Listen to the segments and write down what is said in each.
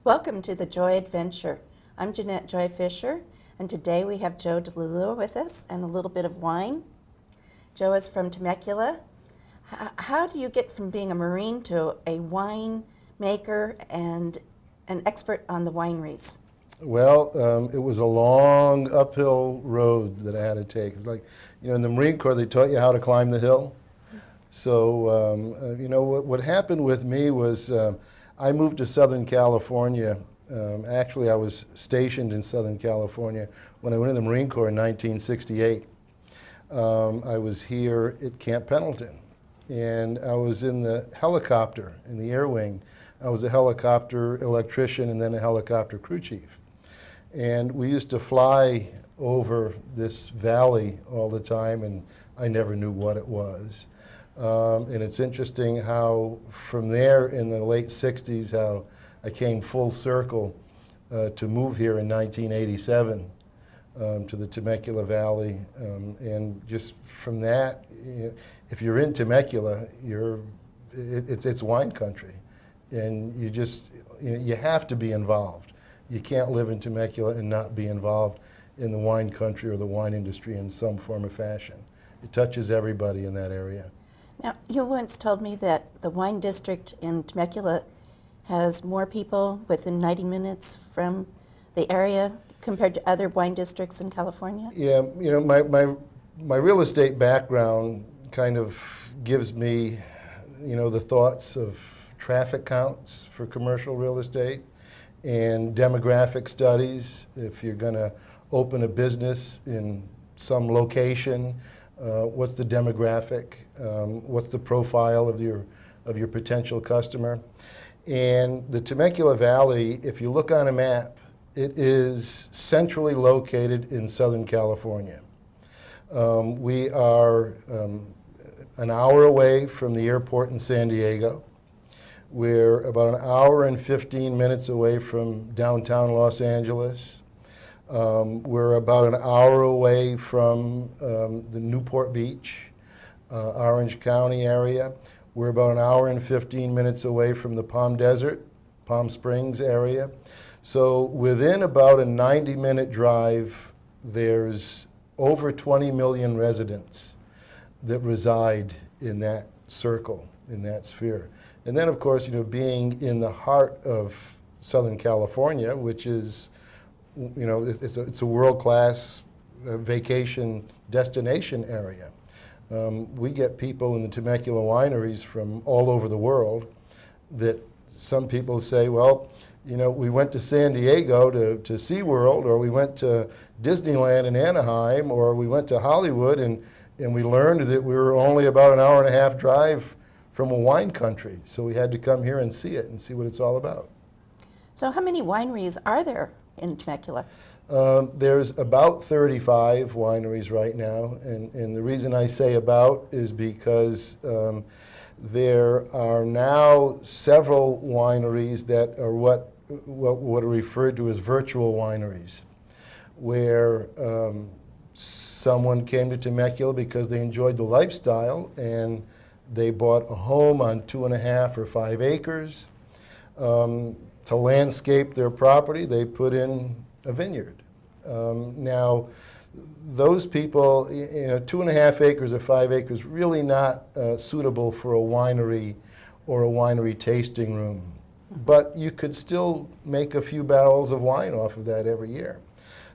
Welcome to the Joy Adventure. I'm Jeanette Joy Fisher, and today we have Joe DiLullo with us and a little bit of wine. Joe is from Temecula. How do you get from being a Marine to a wine maker and an expert on the wineries? Well, it was a long uphill road that I had to take. It's like, in the Marine Corps, they taught you how to climb the hill. So, what happened with me was I moved to Southern California. Actually, I was stationed in Southern California when I went in the Marine Corps in 1968. I was here at Camp Pendleton, and I was in the helicopter, in the air wing. I was a helicopter electrician and then a helicopter crew chief. And we used to fly over this valley all the time, and I never knew what it was. And it's interesting how from there in the late 60s, how I came full circle to move here in 1987 to the Temecula Valley. And just from that, if you're in Temecula, it's wine country. And you have to be involved. You can't live in Temecula and not be involved in the wine country or the wine industry in some form or fashion. It touches everybody in that area. Now, you once told me that the wine district in Temecula has more people within 90 minutes from the area compared to other wine districts in California? Yeah, my real estate background kind of gives me, the thoughts of traffic counts for commercial real estate and demographic studies. If you're going to open a business in some location, what's the demographic? What's the profile of your potential customer? And the Temecula Valley, if you look on a map, it is centrally located in Southern California. We are an hour away from the airport in San Diego. We're about an hour and 15 minutes away from downtown Los Angeles. We're about an hour away from the Newport Beach, Orange County area. We're about an hour and 15 minutes away from the Palm Desert, Palm Springs area. So within about a 90-minute drive, there's over 20 million residents that reside in that circle, in that sphere. And then, of course, being in the heart of Southern California, which is, it's a world-class vacation destination area. We get people in the Temecula wineries from all over the world that some people say, well, we went to San Diego to SeaWorld, or we went to Disneyland in Anaheim, or we went to Hollywood, and we learned that we were only about an hour and a half drive from a wine country. So we had to come here and see it and see what it's all about. So how many wineries are there in Temecula? There's about 35 wineries right now, and the reason I say about is because there are now several wineries that are what are referred to as virtual wineries, where someone came to Temecula because they enjoyed the lifestyle and they bought a home on 2.5 or 5 acres. To landscape their property, they put in a vineyard. Now, those people, 2.5 acres or 5 acres, really not suitable for a winery or a winery tasting room. But you could still make a few barrels of wine off of that every year.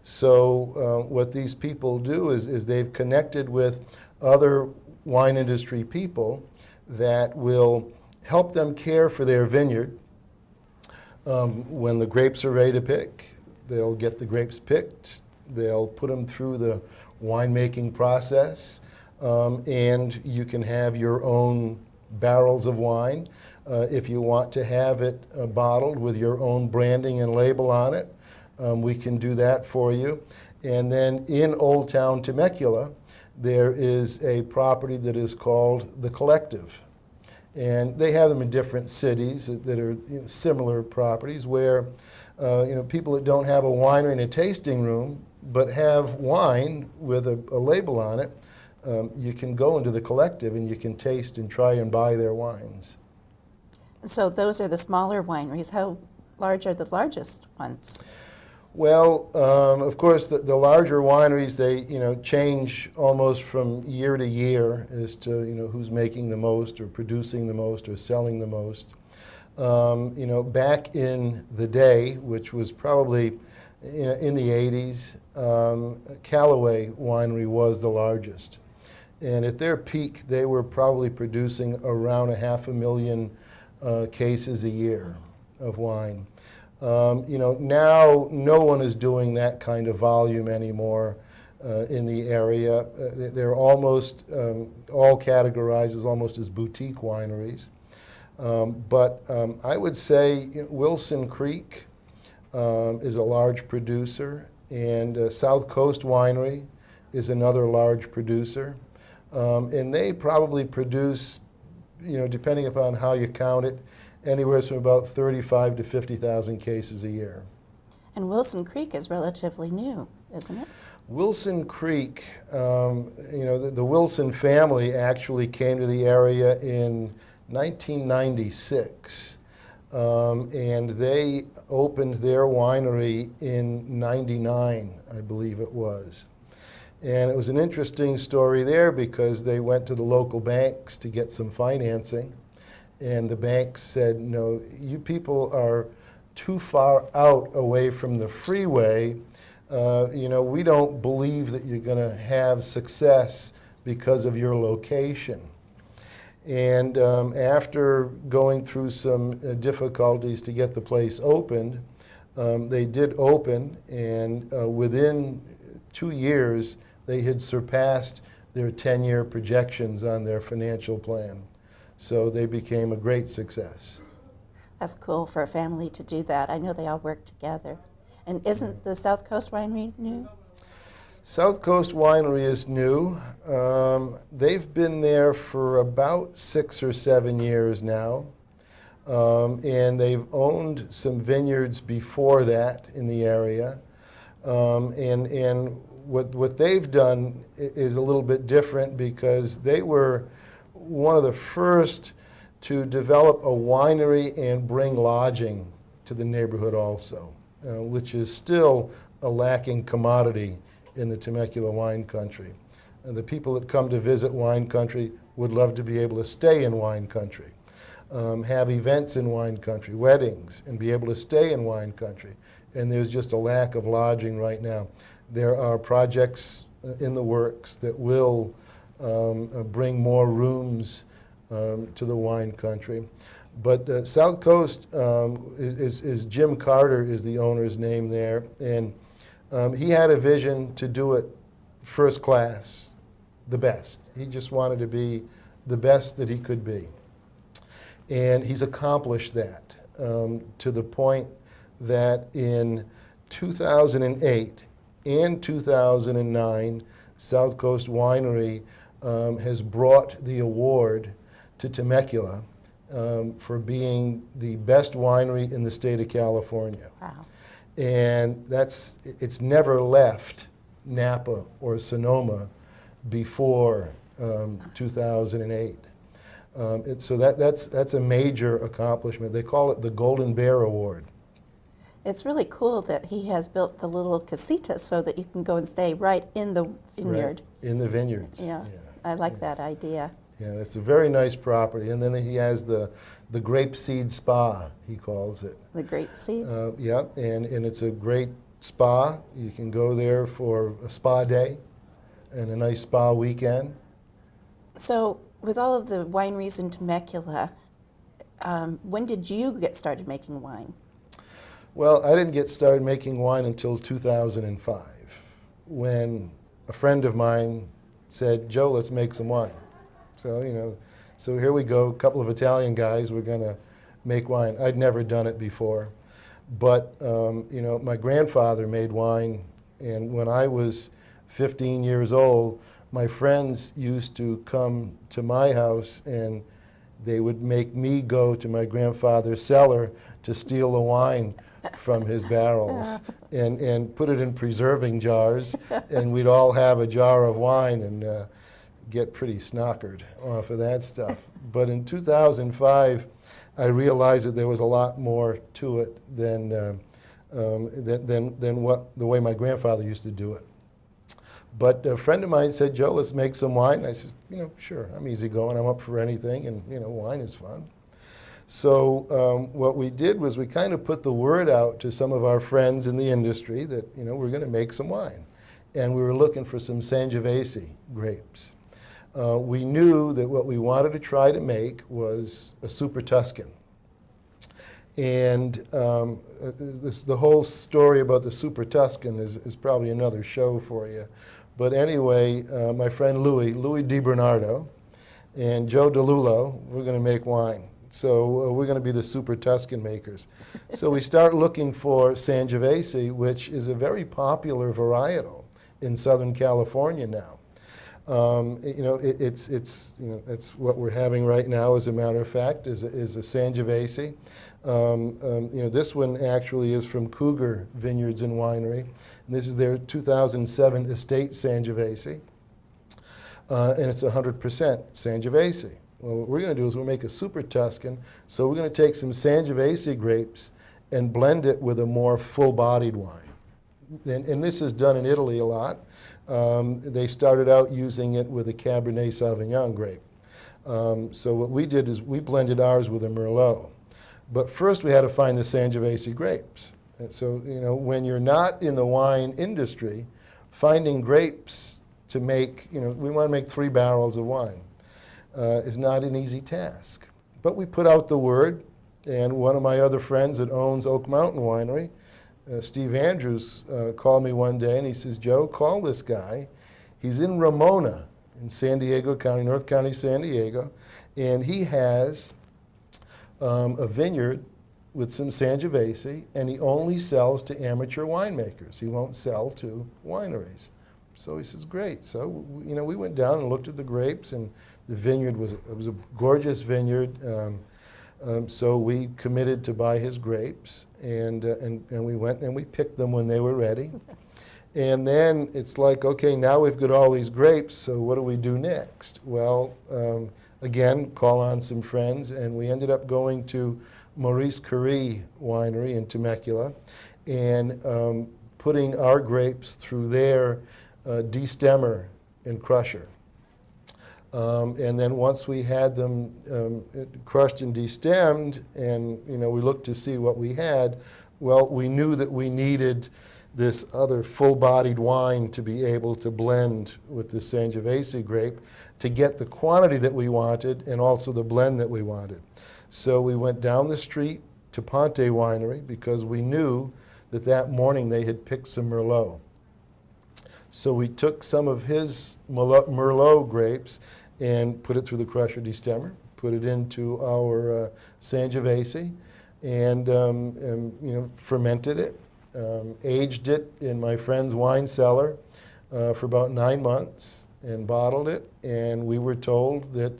So what these people do is they've connected with other wine industry people that will help them care for their vineyard. When the grapes are ready to pick, they'll get the grapes picked, they'll put them through the winemaking process, and you can have your own barrels of wine. If you want to have it bottled with your own branding and label on it, we can do that for you. And then in Old Town Temecula, there is a property that is called The Collective. And they have them in different cities that are similar properties where people that don't have a winery and a tasting room but have wine with a label on it, you can go into The Collective and you can taste and try and buy their wines. So those are the smaller wineries. How large are the largest ones? Well, of course, the larger wineries, they change almost from year to year as to who's making the most or producing the most or selling the most. Back in the day, which was probably in the 80s, Callaway Winery was the largest. And at their peak, they were probably producing around 500,000 cases a year of wine. Now no one is doing that kind of volume anymore in the area. They're almost all categorized as almost as boutique wineries. But I would say Wilson Creek is a large producer, and South Coast Winery is another large producer. And they probably produce, depending upon how you count it, anywhere from about 35 to 50,000 cases a year. And Wilson Creek is relatively new, isn't it? Wilson Creek, the Wilson family actually came to the area in 1996, and they opened their winery in '99, I believe it was. And it was an interesting story there because they went to the local banks to get some financing. And the banks said, no, you people are too far out away from the freeway. We don't believe that you're going to have success because of your location. And after going through some difficulties to get the place opened, they did open, and within 2 years, they had surpassed their 10-year projections on their financial plan. So they became a great success. That's cool for a family to do that. I know they all work together. And isn't the South Coast Winery new? South Coast Winery is new. They've been there for about 6 or 7 years now. And they've owned some vineyards before that in the area. And what they've done is a little bit different because they were one of the first to develop a winery and bring lodging to the neighborhood also, which is still a lacking commodity in the Temecula wine country. And the people that come to visit wine country would love to be able to stay in wine country, have events in wine country, weddings, and be able to stay in wine country. And there's just a lack of lodging right now. There are projects in the works that will bring more rooms to the wine country. But South Coast is Jim Carter is the owner's name there, and he had a vision to do it first class, the best. He just wanted to be the best that he could be. And he's accomplished that to the point that in 2008 and 2009, South Coast Winery has brought the award to Temecula for being the best winery in the state of California. Wow. And it's never left Napa or Sonoma before 2008. So that's a major accomplishment. They call it the Golden Bear Award. It's really cool that he has built the little casita so that you can go and stay right in the vineyard. Right, in the vineyards. Yeah, I like that idea. Yeah, it's a very nice property. And then he has the Grape Seed Spa, he calls it. The grape seed? Yeah, and it's a great spa. You can go there for a spa day and a nice spa weekend. So with all of the wineries in Temecula, when did you get started making wine? Well, I didn't get started making wine until 2005, when a friend of mine said, Joe, let's make some wine. So here we go, a couple of Italian guys, we're going to make wine. I'd never done it before. But, my grandfather made wine, and when I was 15 years old, my friends used to come to my house, and they would make me go to my grandfather's cellar to steal the wine from his barrels and put it in preserving jars, and we'd all have a jar of wine and get pretty snockered off of that stuff. But in 2005, I realized that there was a lot more to it than the way my grandfather used to do it. But a friend of mine said, Joe, let's make some wine. And I said, sure, I'm easygoing. I'm up for anything, and, wine is fun. So what we did was we kind of put the word out to some of our friends in the industry that, we're going to make some wine. And we were looking for some Sangiovese grapes. We knew that what we wanted to try to make was a Super Tuscan. And the whole story about the Super Tuscan is probably another show for you. But anyway, my friend Louis DiBernardo, and Joe DiLullo, we're going to make wine. So we're going to be the Super Tuscan makers. So we start looking for Sangiovese, which is a very popular varietal in Southern California now. It's what we're having right now, as a matter of fact, is a Sangiovese. This one actually is from Cougar Vineyards and Winery. And this is their 2007 Estate Sangiovese. And it's 100% Sangiovese. Well, what we're going to do is we'll make a Super Tuscan. So we're going to take some Sangiovese grapes and blend it with a more full-bodied wine. And this is done in Italy a lot. They started out using it with a Cabernet Sauvignon grape. So what we did is we blended ours with a Merlot. But first we had to find the Sangiovese grapes. And so, when you're not in the wine industry, finding grapes to make, we want to make 3 barrels of wine, is not an easy task. But we put out the word, and one of my other friends that owns Oak Mountain Winery, Steve Andrews, called me one day and he says, Joe, call this guy. He's in Ramona in San Diego County, North County, San Diego, and he has a vineyard with some Sangiovese, and he only sells to amateur winemakers. He won't sell to wineries. So he says, great. So, we went down and looked at the grapes, and the vineyard was a gorgeous vineyard. So we committed to buy his grapes, and we went and we picked them when they were ready. And then it's like, okay, now we've got all these grapes, so what do we do next? Well, again, call on some friends, and we ended up going to Maurice Curie Winery in Temecula and putting our grapes through their destemmer and crusher. And then once we had them crushed and destemmed, and we looked to see what we had, well, we knew that we needed this other full-bodied wine to be able to blend with the Sangiovese grape to get the quantity that we wanted and also the blend that we wanted. So we went down the street to Ponte Winery because we knew that that morning they had picked some Merlot. So we took some of his Merlot grapes and put it through the crusher destemmer, put it into our Sangiovese, and fermented it, aged it in my friend's wine cellar for about 9 months, and bottled it. And we were told that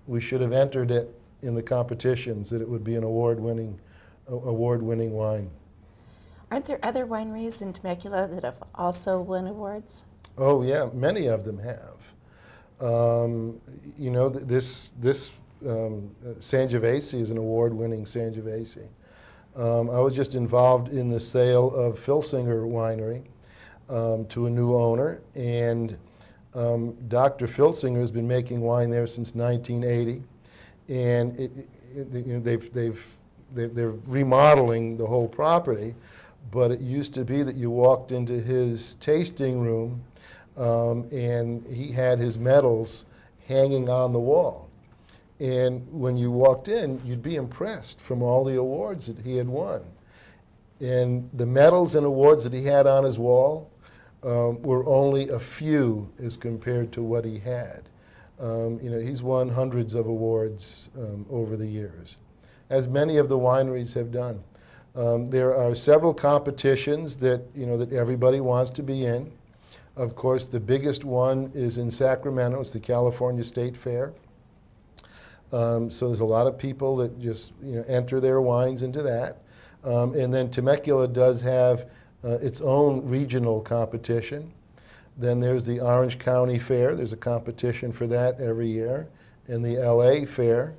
we should have entered it in the competitions, that it would be an award-winning wine. Aren't there other wineries in Temecula that have also won awards? Oh yeah, many of them have. This Sangiovese is an award-winning Sangiovese. I was just involved in the sale of Filsinger Winery to a new owner, and Dr. Filsinger has been making wine there since 1980, and they're remodeling the whole property. But it used to be that you walked into his tasting room, and he had his medals hanging on the wall. And when you walked in, you'd be impressed from all the awards that he had won. And the medals and awards that he had on his wall were only a few as compared to what he had. He's won hundreds of awards over the years, as many of the wineries have done. There are several competitions that everybody wants to be in. Of course, the biggest one is in Sacramento. It's the California State Fair. So there's a lot of people that just enter their wines into that. And then Temecula does have its own regional competition. Then there's the Orange County Fair. There's a competition for that every year. And the LA Fair.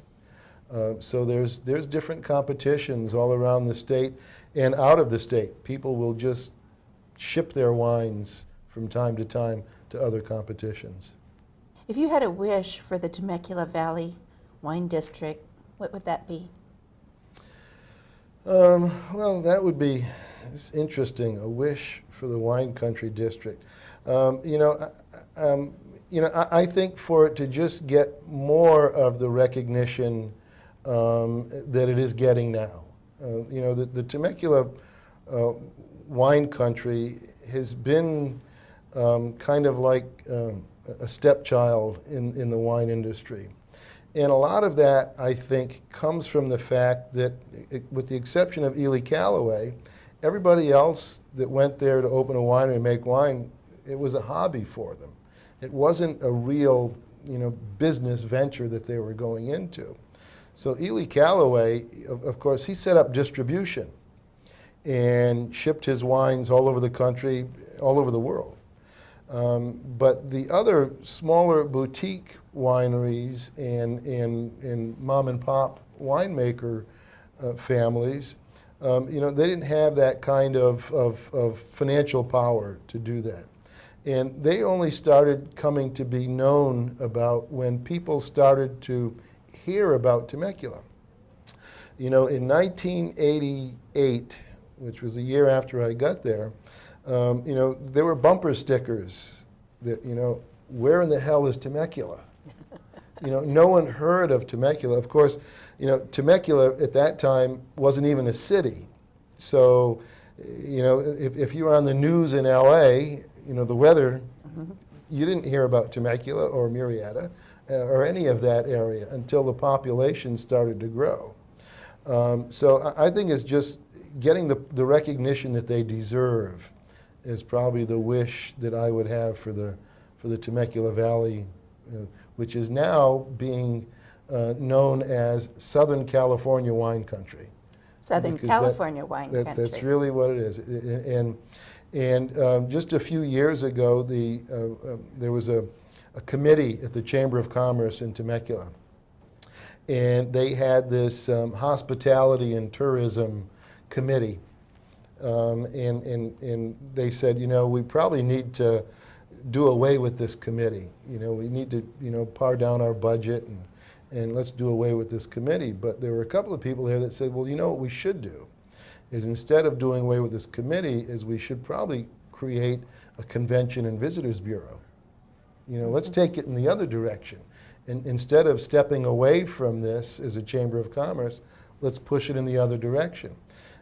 So there's different competitions all around the state and out of the state. People will just ship their wines from time to other competitions. If you had a wish for the Temecula Valley Wine District, what would that be? Well, that would be interesting. A wish for the wine country district. I think for it to just get more of the recognition that it is getting now. The Temecula wine country has been kind of like a stepchild in the wine industry. And a lot of that, I think, comes from the fact that, with the exception of Ely Callaway, everybody else that went there to open a winery and make wine, it was a hobby for them. It wasn't a real, business venture that they were going into. So Ely Callaway, of course, he set up distribution and shipped his wines all over the country, all over the world. But the other smaller boutique wineries and mom and pop winemaker families, they didn't have that kind of financial power to do that. And they only started coming to be known about when people started to hear about Temecula. In 1988, which was a year after I got there, there were bumper stickers that, where in the hell is Temecula? No one heard of Temecula. Of course, Temecula at that time wasn't even a city. So, if you were on the news in LA, the weather, you didn't hear about Temecula or Murrieta or any of that area until the population started to grow. So I think it's just getting the recognition that they deserve is probably the wish that I would have for the Temecula Valley, which is now being known as Southern California wine country. Southern California wine country. That's really what it is. And just a few years ago, there was a committee at the Chamber of Commerce in Temecula. And they had this hospitality and tourism committee. And they said, we probably need to do away with this committee. We need to, pare down our budget and let's do away with this committee. But there were a couple of people there that said, well, what we should do is, instead of doing away with this committee, is we should probably create a convention and visitors bureau. Let's take it in the other direction. And instead of stepping away from this as a Chamber of Commerce, let's push it in the other direction.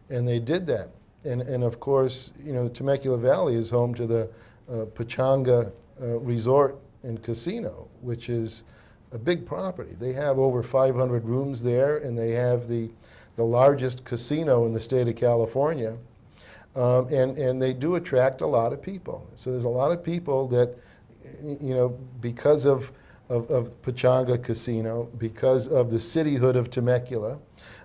And they did that. And of course, the Temecula Valley is home to the Pechanga Resort and Casino, which is a big property. They have over 500 rooms there, and they have the largest casino in the state of California. And they do attract a lot of people. So there's a lot of people that, because of Pechanga Casino, because of the cityhood of Temecula,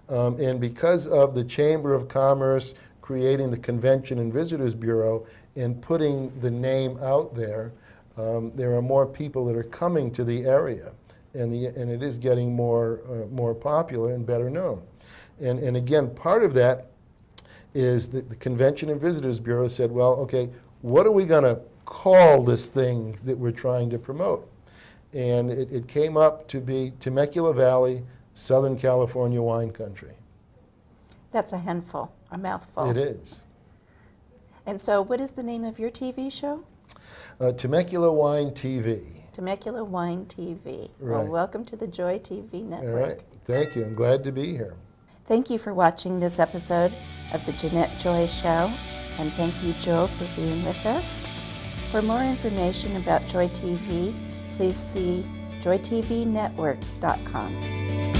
and because of the Chamber of Commerce creating the Convention and Visitors Bureau and putting the name out there, there are more people that are coming to the area, and it is getting more popular and better known. And again, part of that is that the Convention and Visitors Bureau said, well, okay, what are we going to call this thing that we're trying to promote? And it came up to be Temecula Valley, Southern California Wine Country. That's a handful, a mouthful. It is. And so what is the name of your TV show? Temecula Wine TV. Temecula Wine TV. Right. Well, welcome to the Joy TV network. All right. Thank you. I'm glad to be here. Thank you for watching this episode of the Jeanette Joy Show, and thank you, Joe, for being with us. For more information about Joy TV, please see joytvnetwork.com.